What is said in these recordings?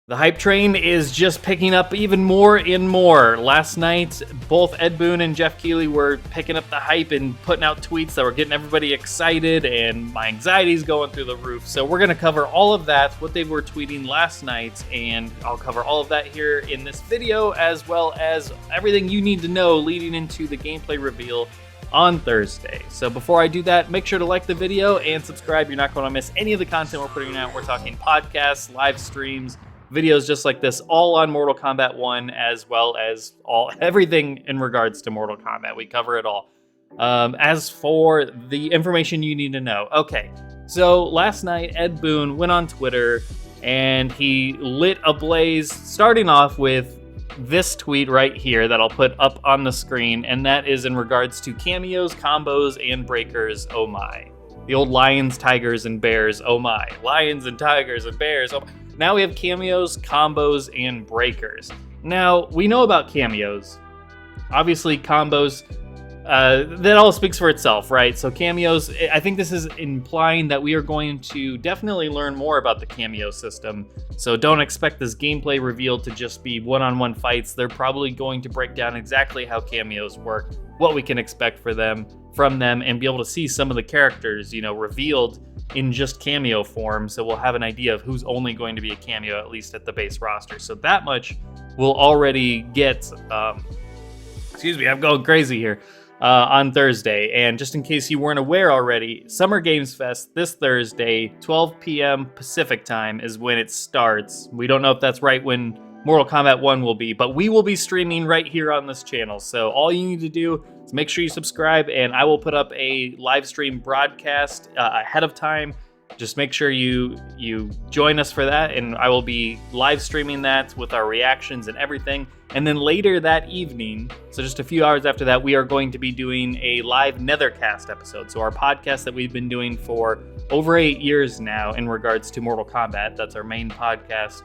The hype train is just picking up even more and more. Last night, both Ed Boon and Jeff Keighley were picking up the hype and putting out tweets that were getting everybody excited, and my anxiety's going through the roof. So we're going to cover all of that, what they were tweeting last night, and I'll cover all of that here in this video, as well as everything you need to know leading into the gameplay reveal on Thursday. So before I do that, make sure to like the video and subscribe. You're not going to miss any of the content we're putting out. We're talking podcasts, live streams, videos just like this, all on Mortal Kombat 1, as well as everything in regards to Mortal Kombat. We cover it all. As for the information you need to know, okay, so last night Ed Boon went on Twitter and he lit a blaze, starting off with this tweet right here that I'll put up on the screen, and that is in regards to cameos, combos, and breakers. Oh my. The old lions, tigers, and bears. Oh my. Lions and tigers and bears. Oh my. Now we have cameos, combos, and breakers. Now, we know about cameos. Obviously, combos, that all speaks for itself, right? So cameos, I think this is implying that we are going to definitely learn more about the cameo system. So don't expect this gameplay reveal to just be one-on-one fights. They're probably going to break down exactly how cameos work, what we can expect from them, and be able to see some of the characters, revealed in just cameo form, so we'll have an idea of who's only going to be a cameo, at least at the base roster. So that much we'll already get, excuse me, I'm going crazy here, on Thursday. And just in case you weren't aware already, Summer Games Fest this Thursday, 12 p.m. Pacific time is when it starts. We don't know if that's right when Mortal Kombat 1 will be, but we will be streaming right here on this channel. So all you need to do is make sure you subscribe, and I will put up a live stream broadcast ahead of time. Just make sure you join us for that, and I will be live streaming that with our reactions and everything. And then later that evening, so just a few hours after that, we are going to be doing a live Nethercast episode. So our podcast that we've been doing for over 8 years now in regards to Mortal Kombat, that's our main podcast.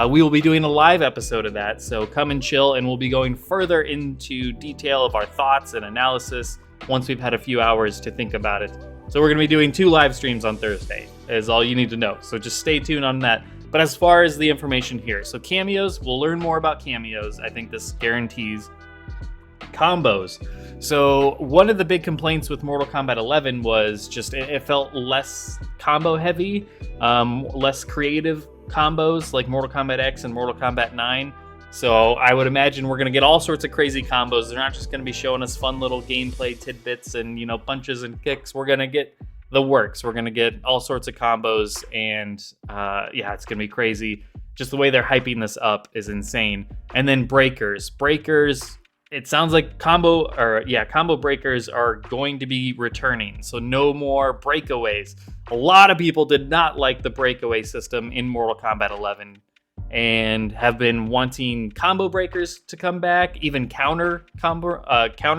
We will be doing a live episode of that, so come and chill, and we'll be going further into detail of our thoughts and analysis once we've had a few hours to think about it. So we're going to be doing 2 live streams on Thursday, is all you need to know. So just stay tuned on that. But as far as the information here, so cameos, we'll learn more about cameos. I think this guarantees. Combos. So one of the big complaints with Mortal Kombat 11 was just it felt less combo heavy, less creative combos like Mortal Kombat X and Mortal Kombat 9. So I would imagine we're going to get all sorts of crazy combos. They're not just going to be showing us fun little gameplay tidbits and, punches and kicks. We're going to get the works. We're going to get all sorts of combos, and it's going to be crazy. Just the way they're hyping this up is insane. And then breakers. Breakers, it sounds like combo breakers are going to be returning. So no more breakaways. A lot of people did not like the breakaway system in Mortal Kombat 11 and have been wanting combo breakers to come back. Even counter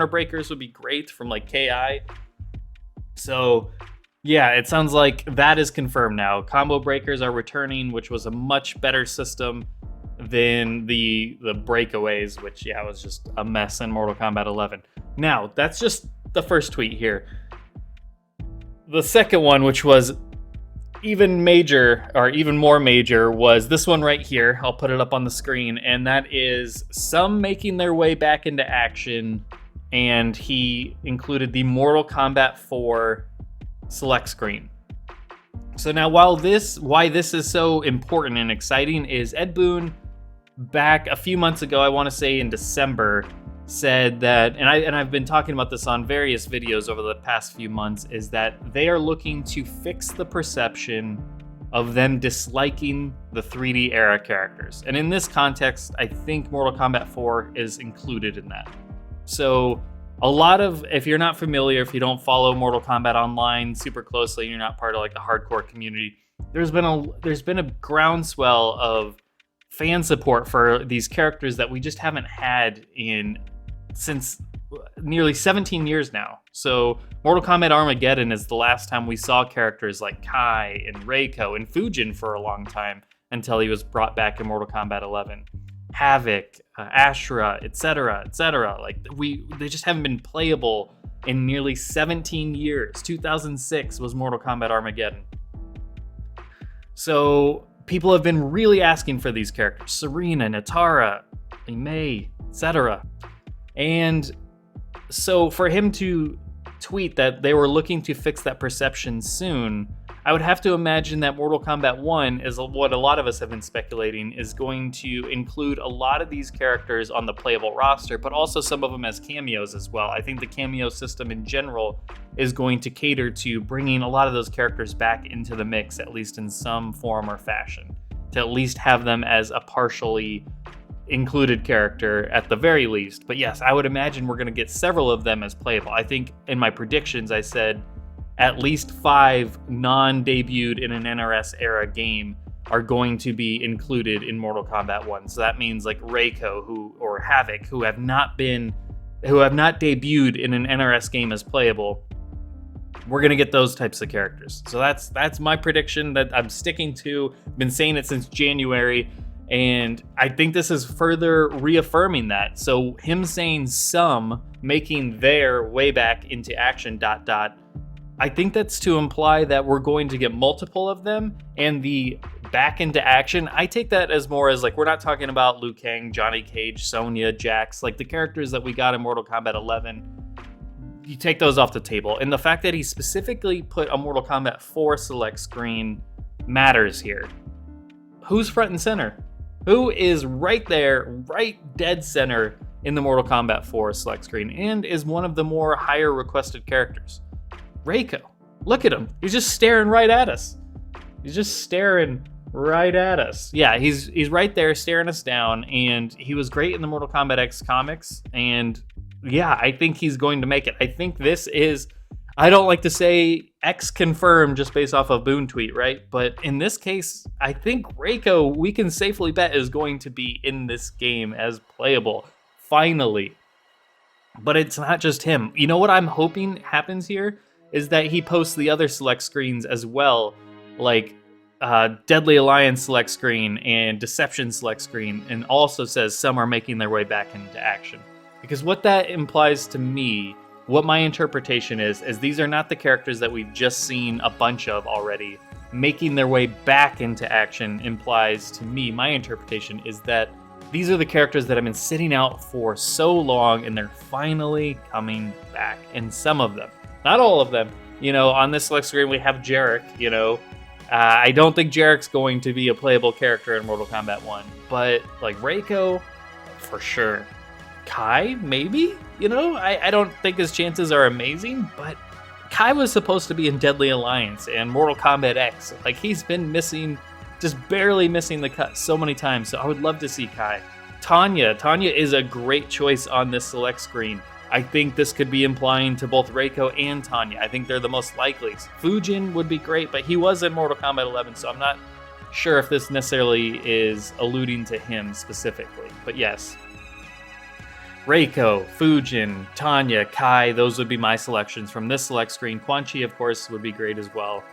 breakers would be great from like KI. So yeah, it sounds like that is confirmed now. Combo breakers are returning, which was a much better system than the breakaways, which was just a mess in Mortal Kombat 11. Now, that's just the first tweet here. The second one, which was even more major, was this one right here. I'll put it up on the screen, and that is some making their way back into action, and he included the Mortal Kombat 4 select screen. So now, why this is so important and exciting is Ed Boon, back a few months ago, I want to say in December, said that, and I've been talking about this on various videos over the past few months, is that they are looking to fix the perception of them disliking the 3D era characters. And in this context, I think Mortal Kombat 4 is included in that. So if you're not familiar, if you don't follow Mortal Kombat Online super closely, you're not part of like the hardcore community, there's been a groundswell of fan support for these characters that we just haven't had since nearly 17 years now. So Mortal Kombat Armageddon is the last time we saw characters like Kai and REIKO and Fujin for a long time, until he was brought back in Mortal Kombat 11. Havoc, Ashura, etc. They just haven't been playable in nearly 17 years. 2006 was Mortal Kombat Armageddon. So people have been really asking for these characters. Serena, Natara, May, etc. And so for him to tweet that they were looking to fix that perception soon, I would have to imagine that Mortal Kombat 1 is what a lot of us have been speculating is going to include a lot of these characters on the playable roster, but also some of them as cameos as well. I think the cameo system in general is going to cater to bringing a lot of those characters back into the mix, at least in some form or fashion, to at least have them as a partially included character at the very least. But yes, I would imagine we're going to get several of them as playable. I think in my predictions I said at least 5 non-debuted in an NRS era game are going to be included in Mortal Kombat 1. So that means like REIKO or Havoc who have not debuted in an NRS game as playable. We're going to get those types of characters. So that's my prediction that I'm sticking to. I've been saying it since January. And I think this is further reaffirming that. So him saying some making their way back into action ... I think that's to imply that we're going to get multiple of them, and the back into action, I take that as more as like, we're not talking about Liu Kang, Johnny Cage, Sonya, Jax, like the characters that we got in Mortal Kombat 11. You take those off the table. And the fact that he specifically put a Mortal Kombat 4 select screen matters here. Who's front and center? Who is right there, right dead center in the Mortal Kombat 4 select screen and is one of the more higher requested characters? REIKO. Look at him. He's just staring right at us. Yeah, he's right there staring us down, and he was great in the Mortal Kombat X comics, and yeah, I think he's going to make it. I think this is, I don't like to say X confirmed just based off of Boon tweet, right? But in this case, I think REIKO, we can safely bet, is going to be in this game as playable, finally. But it's not just him. You know what I'm hoping happens here? Is that he posts the other select screens as well, like Deadly Alliance select screen and Deception select screen, and also says some are making their way back into action. Because what that implies to me, what my interpretation is these are not the characters that we've just seen a bunch of already. Making their way back into action implies to me, my interpretation is that these are the characters that have been sitting out for so long, and they're finally coming back. And some of them. Not all of them. You know, on this select screen, we have Jarek, you know. I don't think Jarek's going to be a playable character in Mortal Kombat 1. But, like, REIKO, for sure. Kai, maybe? You know, I don't think his chances are amazing, but Kai was supposed to be in Deadly Alliance and Mortal Kombat X. Like, he's been missing, just barely missing the cut so many times. So I would love to see Kai. Tanya is a great choice on this select screen. I think this could be implying to both REIKO and Tanya. I think they're the most likely. Fujin would be great, but he was in Mortal Kombat 11, so I'm not sure if this necessarily is alluding to him specifically. But yes, REIKO, Fujin, Tanya, Kai, those would be my selections from this select screen. Quan Chi, of course, would be great as well.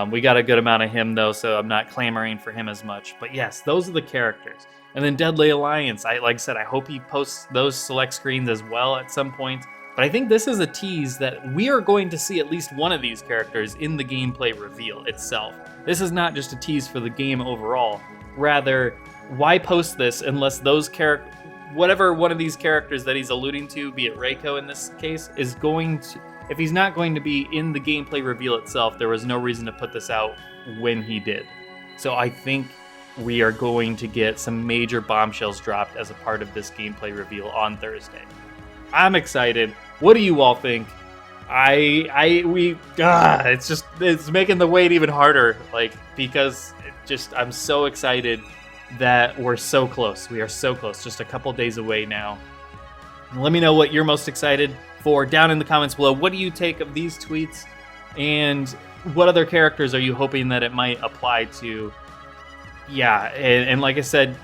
We got a good amount of him, though, so I'm not clamoring for him as much. But yes, those are the characters. And then Deadly Alliance, like I said, I hope he posts those select screens as well at some point. But I think this is a tease that we are going to see at least one of these characters in the gameplay reveal itself. This is not just a tease for the game overall. Rather, why post this unless those whatever one of these characters that he's alluding to, be it REIKO in this case, is going to... If he's not going to be in the gameplay reveal itself, there was no reason to put this out when he did. So I think we are going to get some major bombshells dropped as a part of this gameplay reveal on Thursday. I'm excited. What do you all think? It's making the wait even harder, like, because I'm so excited that we're so close. We are so close, just a couple days away now. Let me know what you're most excited for down in the comments below. What do you take of these tweets, and what other characters are you hoping that it might apply to? Yeah, and like I said,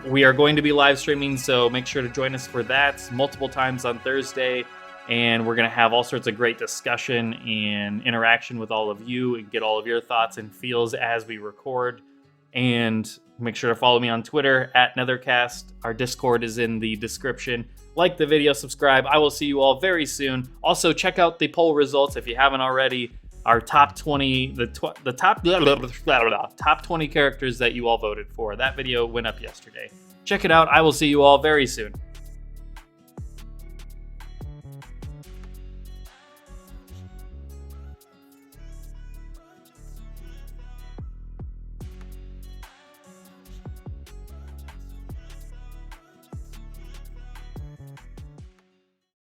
we are going to be live streaming, so make sure to join us for that multiple times on Thursday, and we're going to have all sorts of great discussion and interaction with all of you and get all of your thoughts and feels as we record. And make sure to follow me on Twitter at Nethercast. Our Discord is in the description. Like the video, subscribe. I will see you all very soon. Also, check out the poll results if you haven't already. our top 20, the top 20 characters that you all voted for. That video went up yesterday. Check it out. I will see you all very soon.